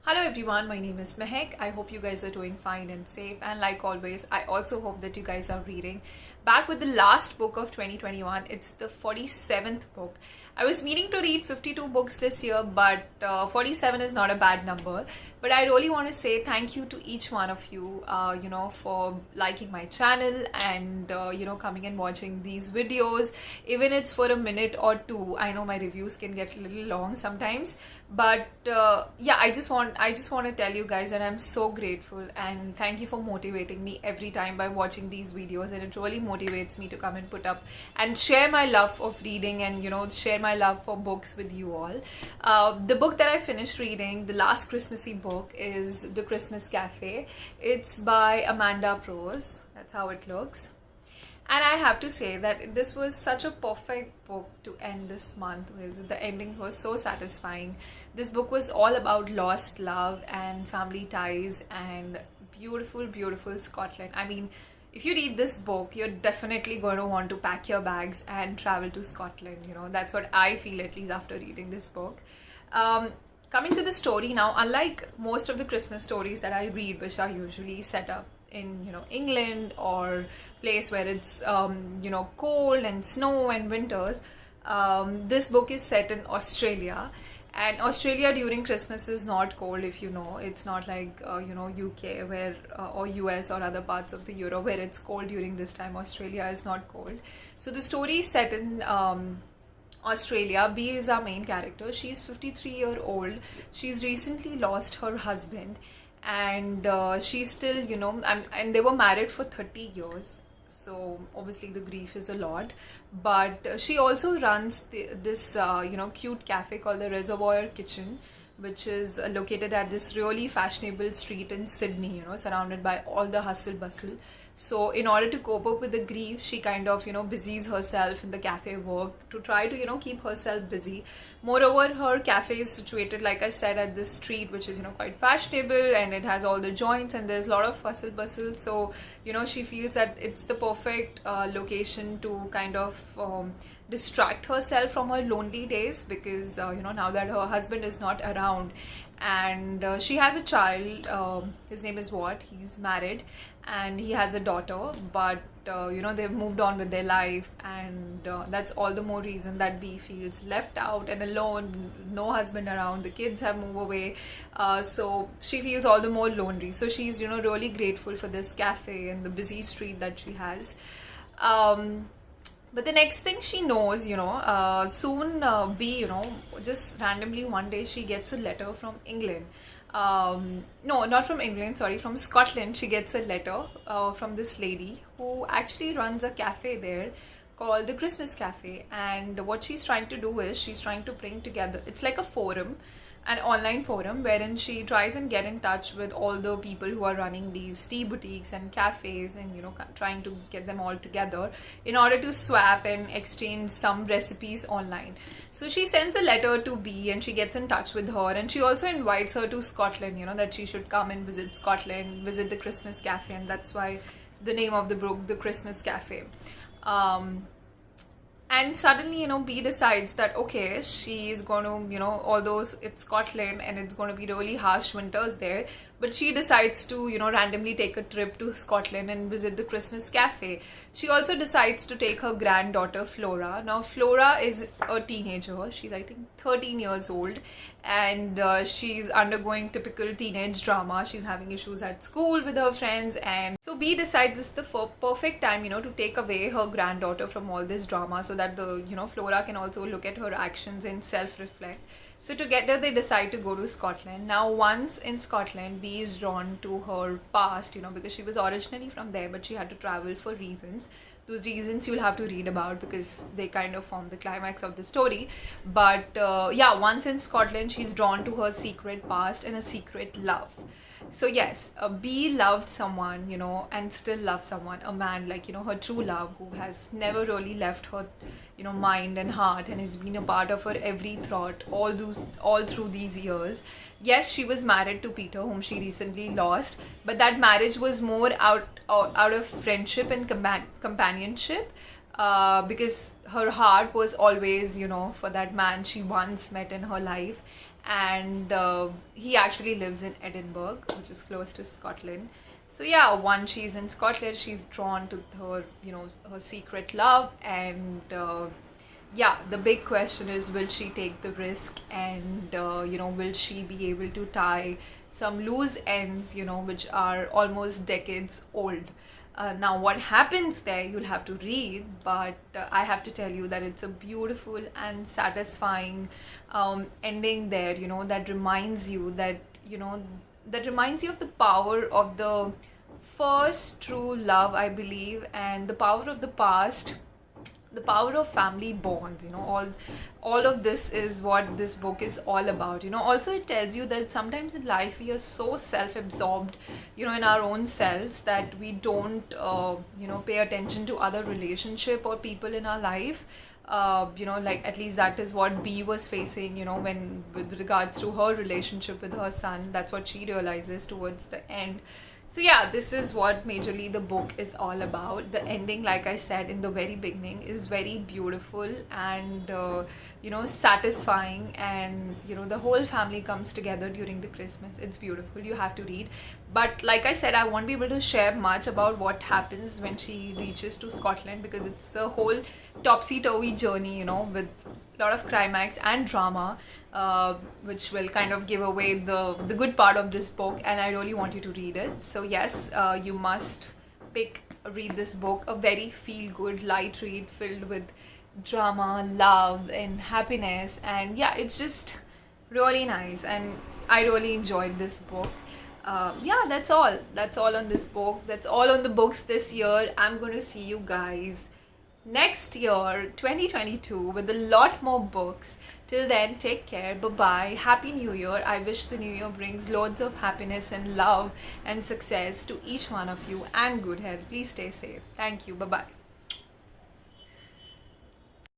Hello everyone, my name is Mehek. I hope you guys are doing fine and safe, and like always, I also hope that you guys are reading. Back with the last book of 2021, it's the 47th book. I was meaning to read 52 books this year, but 47 is not a bad number. But I really want to say thank you to each one of you, for liking my channel and, coming and watching these videos. Even it's for a minute or two. I know my reviews can get a little long sometimes, but I just want to tell you guys that I'm so grateful and thank you for motivating me every time by watching these videos, and it really motivates me to come and put up and share my love of reading and share my love for books with you all. The book that I finished reading, the last Christmassy book, is The Christmas Café. It's by Amanda Prowse. That's how it looks. And I have to say that this was such a perfect book to end this month with. The ending was so satisfying. This book was all about lost love and family ties and beautiful, beautiful Scotland. I mean, if you read this book, you're definitely going to want to pack your bags and travel to Scotland. That's what I feel, at least after reading this book. Coming to the story now, unlike most of the Christmas stories that I read, which are usually set up in England or place where it's cold and snow and winters, this book is set in Australia. And Australia during Christmas is not cold, if you know. It's not like UK where or US or other parts of the Europe where it's cold during this time. Australia is not cold. So the story is set in Australia. B is our main character. She's 53-year-old. She's recently lost her husband, and she's still, and they were married for 30 years. So obviously the grief is a lot, but she also runs this cute cafe called the Reservoir Kitchen, which is located at this really fashionable street in Sydney, surrounded by all the hustle bustle. So in order to cope up with the grief, she kind of busies herself in the cafe work to try to keep herself busy. Moreover, her cafe is situated, like I said, at this street which is quite fashionable, and it has all the joints and there's a lot of hustle bustle. So she feels that it's the perfect location to kind of distract herself from her lonely days, because now that her husband is not around, and she has a child. His name is Watt. He's married and he has a daughter, but they've moved on with their life, and that's all the more reason that B feels left out and alone, no husband around. The kids have moved away, so she feels all the more lonely. So she's really grateful for this cafe and the busy street that she has. But the next thing she knows, soon B, just randomly one day she gets a letter from England. No, not from England, sorry, from Scotland. She gets a letter from this lady who actually runs a cafe there called the Christmas Café. And what she's trying to do is she's trying to bring together, it's like a forum, an online forum, wherein she tries and get in touch with all the people who are running these tea boutiques and cafes, and trying to get them all together in order to swap and exchange some recipes online. So she sends a letter to B and she gets in touch with her, and she also invites her to Scotland, that she should come and visit Scotland, visit the Christmas Café, and that's why the name of the book, The Christmas Café. And suddenly, B decides that, okay, she's going to, although it's Scotland and it's going to be really harsh winters there, but she decides to, randomly take a trip to Scotland and visit the Christmas Café. She also decides to take her granddaughter, Flora. Now, Flora is a teenager. She's, I think, 13 years old, and she's undergoing typical teenage drama. She's having issues at school with her friends, and so B decides this is the perfect time, to take away her granddaughter from all this drama, so that the, Flora can also look at her actions and self-reflect. So together they decide to go to Scotland. Now, once in Scotland, B is drawn to her past, because she was originally from there, but she had to travel for reasons. Those reasons you'll have to read about, because they kind of form the climax of the story. But once in Scotland, she's drawn to her secret past and a secret love. So yes, B loved someone, and still loves someone, a man, like, her true love, who has never really left her, mind and heart, and has been a part of her every thought all through these years. Yes, she was married to Peter, whom she recently lost, but that marriage was more out of friendship and companionship, because her heart was always, for that man she once met in her life. and he actually lives in Edinburgh, which is close to Scotland. So yeah, once she's in Scotland, she's drawn to her, her secret love, and yeah, the big question is, will she take the risk, and will she be able to tie some loose ends, which are almost decades old. Now, what happens there, you'll have to read, but I have to tell you that it's a beautiful and satisfying ending there, that reminds you of the power of the first true love, I believe, and the power of the past, the power of family bonds. All of this is what this book is all about. Also, it tells you that sometimes in life we are so self-absorbed, in our own selves, that we don't pay attention to other relationship or people in our life. Like, at least that is what B was facing, when with regards to her relationship with her son. That's what she realizes towards the end. So yeah, this is what majorly the book is all about. The ending, like I said in the very beginning, is very beautiful and satisfying, and the whole family comes together during the Christmas. It's beautiful. You have to read. But like I said, I won't be able to share much about what happens when she reaches to Scotland, because it's a whole topsy-turvy journey, with a lot of climax and drama, which will kind of give away the good part of this book, and I really want you to read it. So yes, you must read this book. A very feel-good, light read filled with drama, love, and happiness, and yeah, it's just really nice, and I really enjoyed this book. Yeah, that's all on this book. That's all on the books this year. I'm going to see you guys next year, 2022, with a lot more books. Till then, take care. Bye bye. Happy New Year. I wish the new year brings loads of happiness and love and success to each one of you, and good health. Please stay safe. Thank you. Bye bye.